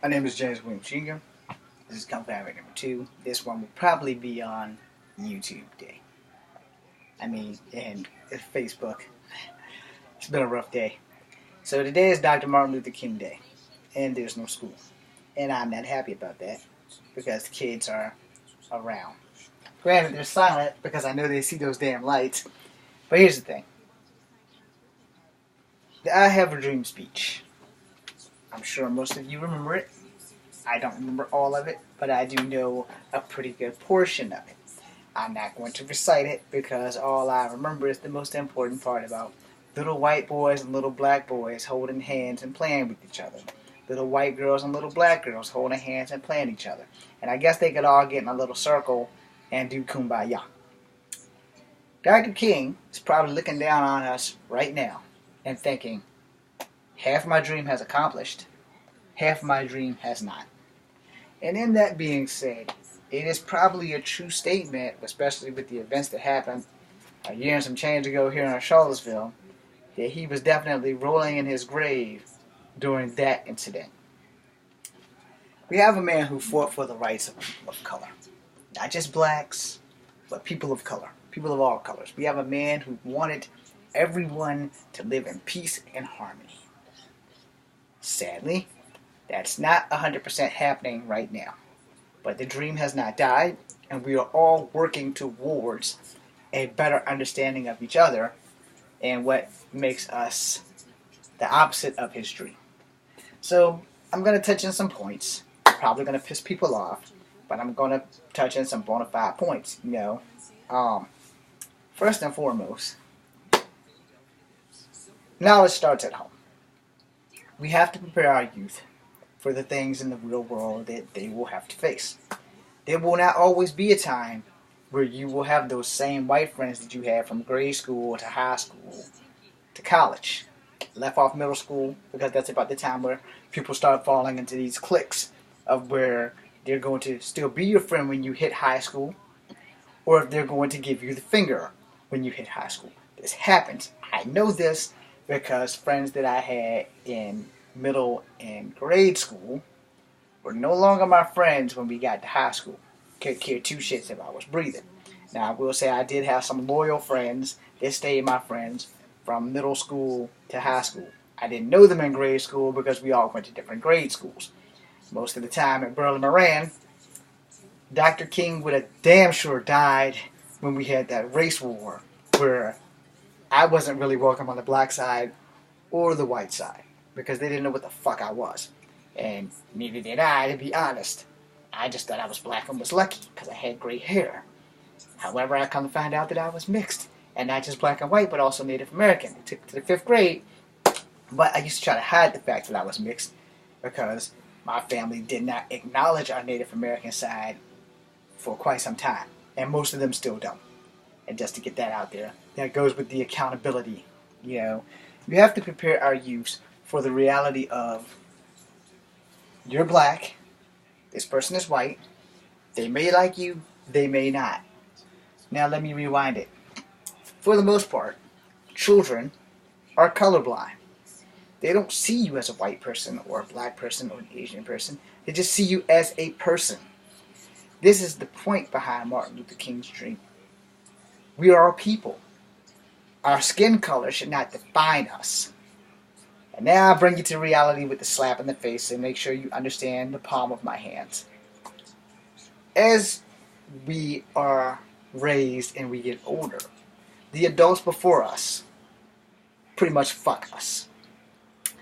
My name is James Williams Jr. This is Company number 2. This one will probably be on YouTube Day. And Facebook. It's been a rough day. So today is Dr. Martin Luther King Day, and there's no school. And I'm not happy about that because the kids are around. Granted, they're silent because I know they see those damn lights. But here's the thing. The I Have a Dream speech. I'm sure most of you remember it. I don't remember all of it, but I do know a pretty good portion of it. I'm not going to recite it because all I remember is the most important part about little white boys and little black boys holding hands and playing with each other. Little white girls and little black girls holding hands and playing each other. And I guess they could all get in a little circle and do kumbaya. Dr. King is probably looking down on us right now and thinking, half my dream has accomplished, half my dream has not. And in that being said, it is probably a true statement, especially with the events that happened a year and some change ago here in Charlottesville, that he was definitely rolling in his grave during that incident. We have a man who fought for the rights of people of color. Not just blacks, but people of color. People of all colors. We have a man who wanted everyone to live in peace and harmony. Sadly, that's not 100% happening right now. But the dream has not died, and we are all working towards a better understanding of each other and what makes us the opposite of his dream. So, I'm going to touch on some points. Probably going to piss people off, but I'm going to touch on some bona fide points, First and foremost, knowledge starts at home. We have to prepare our youth for the things in the real world that they will have to face. There will not always be a time where you will have those same white friends that you had from grade school to high school to college. Left off middle school because that's about the time where people start falling into these cliques of where they're going to still be your friend when you hit high school, or if they're going to give you the finger when you hit high school. This happens. I know this because friends that I had in middle and grade school were no longer my friends when we got to high school. Could care two shits if I was breathing. Now I will say I did have some loyal friends that stayed my friends from middle school to high school. I didn't know them in grade school because we all went to different grade schools. Most of the time at Berlin Moran, Dr. King would have damn sure died when we had that race war where I wasn't really welcome on the black side or the white side because they didn't know what the fuck I was. And neither did I, to be honest. I just thought I was black and was lucky because I had gray hair. However, I come to find out that I was mixed. And not just black and white, but also Native American. It took to the 5th grade. But I used to try to hide the fact that I was mixed because my family did not acknowledge our Native American side for quite some time. And most of them still don't. And just to get that out there, that goes with the accountability. We have to prepare our youth for the reality of you're black, this person is white, they may like you, they may not. Now let me rewind it. For the most part, children are colorblind. They don't see you as a white person or a black person or an Asian person. They just see you as a person. This is the point behind Martin Luther King's dream. We are a people. Our skin color should not define us. And now I bring you to reality with the slap in the face and make sure you understand the palm of my hands. As we are raised and we get older, the adults before us pretty much fuck us.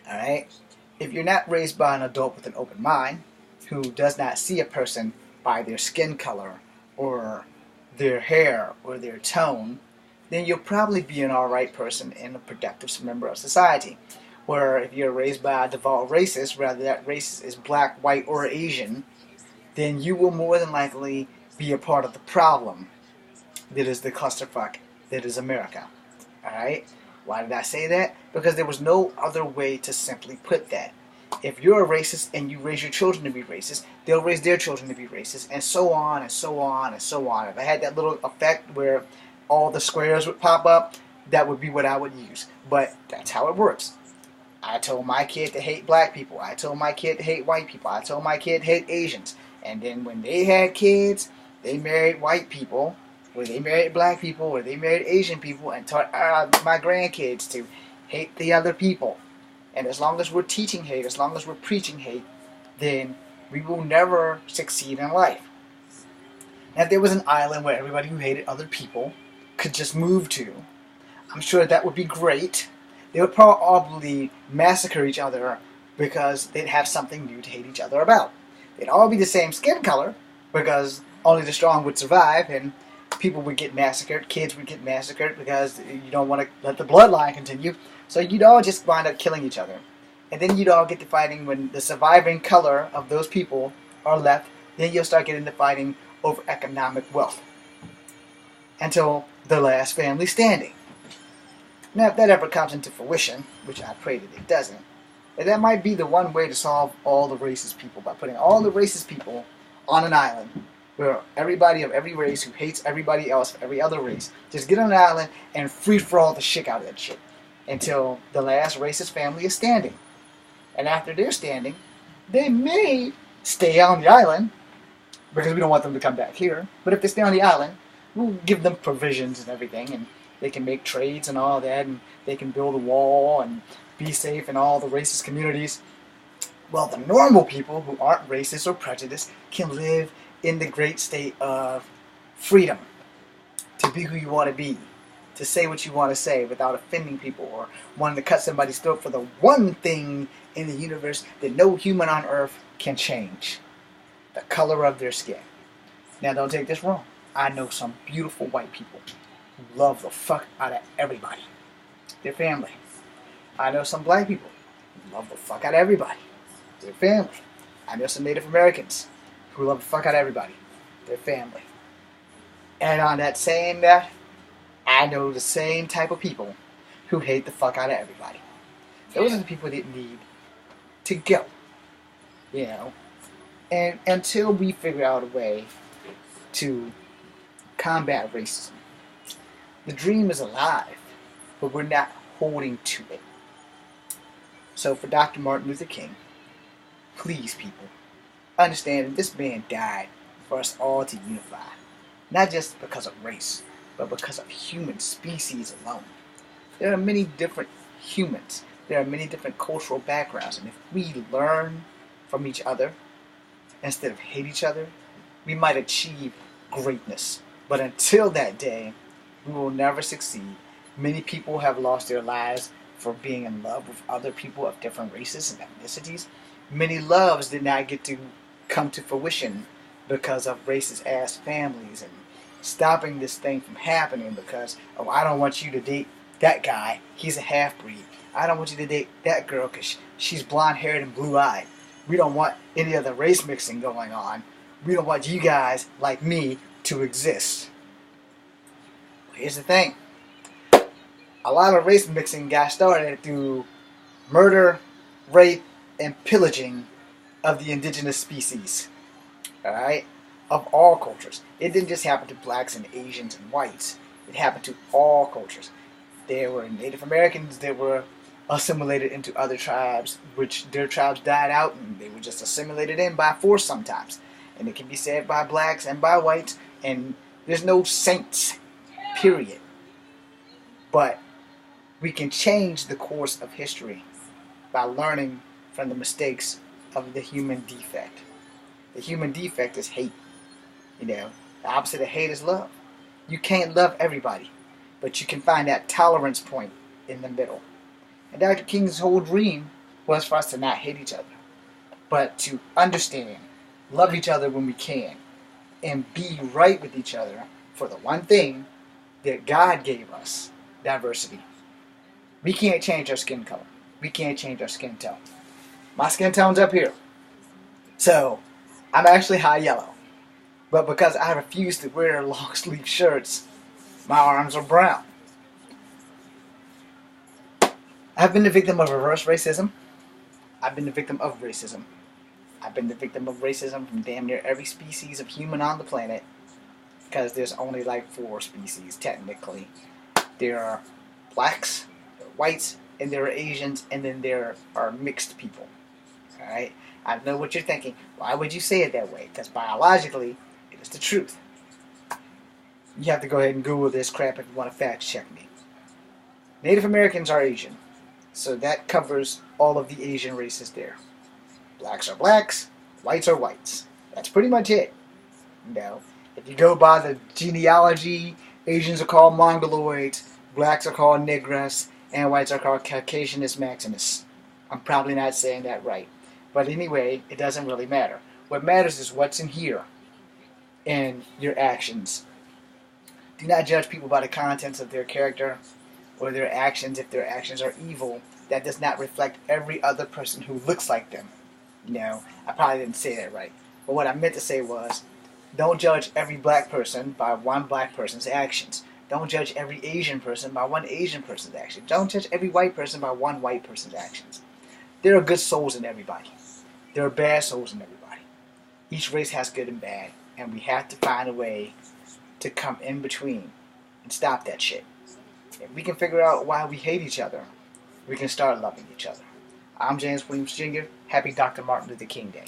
Alright? If you're not raised by an adult with an open mind, who does not see a person by their skin color or their hair or their tone, then you'll probably be an alright person and a productive member of society. Where if you're raised by a default racist, whether that racist is black, white, or Asian, then you will more than likely be a part of the problem that is the clusterfuck that is America. Alright? Why did I say that? Because there was no other way to simply put that. If you're a racist and you raise your children to be racist, they'll raise their children to be racist, and so on and so on and so on. If I had that little effect where all the squares would pop up, that would be what I would use. But that's how it works. I told my kid to hate black people. I told my kid to hate white people. I told my kid to hate Asians. And then when they had kids, they married white people, or they married black people, or they married Asian people, and taught my grandkids to hate the other people. And as long as we're teaching hate, as long as we're preaching hate, then we will never succeed in life. And if there was an island where everybody who hated other people could just move to, I'm sure that would be great. They would probably massacre each other because they'd have something new to hate each other about. They'd all be the same skin color because only the strong would survive, and people would get massacred, kids would get massacred because you don't want to let the bloodline continue. So you'd all just wind up killing each other. And then you'd all get to fighting when the surviving color of those people are left. Then you'll start getting to fighting over economic wealth until the last family standing. Now, if that ever comes into fruition, which I pray that it doesn't, that might be the one way to solve all the racist people, by putting all the racist people on an island where everybody of every race who hates everybody else, every other race, just get on an island and free-for-all the shit out of that shit until the last racist family is standing. And after they're standing, they may stay on the island because we don't want them to come back here. But if they stay on the island, we'll give them provisions and everything, and they can make trades and all that, and they can build a wall and be safe in all the racist communities. Well, the normal people who aren't racist or prejudiced can live in the great state of freedom to be who you want to be, to say what you want to say without offending people or wanting to cut somebody's throat for the one thing in the universe that no human on earth can change: the color of their skin. Now, don't take this wrong. I know some beautiful white people who love the fuck out of everybody, their family. I know some black people who love the fuck out of everybody, their family. I know some Native Americans who love the fuck out of everybody, their family. And on that saying that, I know the same type of people who hate the fuck out of everybody. Those are the people that need to go, you know. And until we figure out a way to combat racism, the dream is alive, but we're not holding to it. So for Dr. Martin Luther King, please, people, understand that this man died for us all to unify. Not just because of race, but because of human species alone. There are many different humans. There are many different cultural backgrounds. And if we learn from each other instead of hate each other, we might achieve greatness. But until that day, we will never succeed. Many people have lost their lives for being in love with other people of different races and ethnicities. Many loves did not get to come to fruition because of racist ass families and stopping this thing from happening because, oh, I don't want you to date that guy, he's a half-breed. I don't want you to date that girl because she's blonde-haired and blue-eyed. We don't want any other race mixing going on. We don't want you guys, like me, to exist. Well, here's the thing. A lot of race mixing got started through murder, rape, and pillaging of the indigenous species. Alright? Of all cultures. It didn't just happen to blacks and Asians and whites. It happened to all cultures. There were Native Americans that were assimilated into other tribes, which their tribes died out and they were just assimilated in by force sometimes. And it can be said by blacks and by whites, and there's no saints, period. But we can change the course of history by learning from the mistakes of the human defect. The human defect is hate. You know, the opposite of hate is love. You can't love everybody, but you can find that tolerance point in the middle. And Dr. King's whole dream was for us to not hate each other, but to understand, love each other when we can, and be right with each other for the one thing that God gave us: diversity. We can't change our skin color. We can't change our skin tone. My skin tone's up here. So, I'm actually high yellow. But because I refuse to wear long sleeve shirts, my arms are brown. I've been the victim of reverse racism. I've been the victim of racism. I've been the victim of racism from damn near every species of human on the planet. Because there's only like 4 species, technically. There are blacks, there are whites, and there are Asians, and then there are mixed people. Alright? I know what you're thinking. Why would you say it that way? Because biologically, it is the truth. You have to go ahead and Google this crap if you want to fact check me. Native Americans are Asian. So that covers all of the Asian races there. Blacks are blacks, whites are whites. That's pretty much it. If you go by the genealogy, Asians are called Mongoloids, blacks are called Negras, and whites are called Caucasianus Maximus. I'm probably not saying that right. But anyway, it doesn't really matter. What matters is what's in here and your actions. Do not judge people by the contents of their character or their actions. If their actions are evil, that does not reflect every other person who looks like them. I probably didn't say that right. But what I meant to say was, don't judge every black person by one black person's actions. Don't judge every Asian person by one Asian person's actions. Don't judge every white person by one white person's actions. There are good souls in everybody. There are bad souls in everybody. Each race has good and bad, and we have to find a way to come in between and stop that shit. If we can figure out why we hate each other, we can start loving each other. I'm James Williams Jr. Happy Dr. Martin Luther King Day.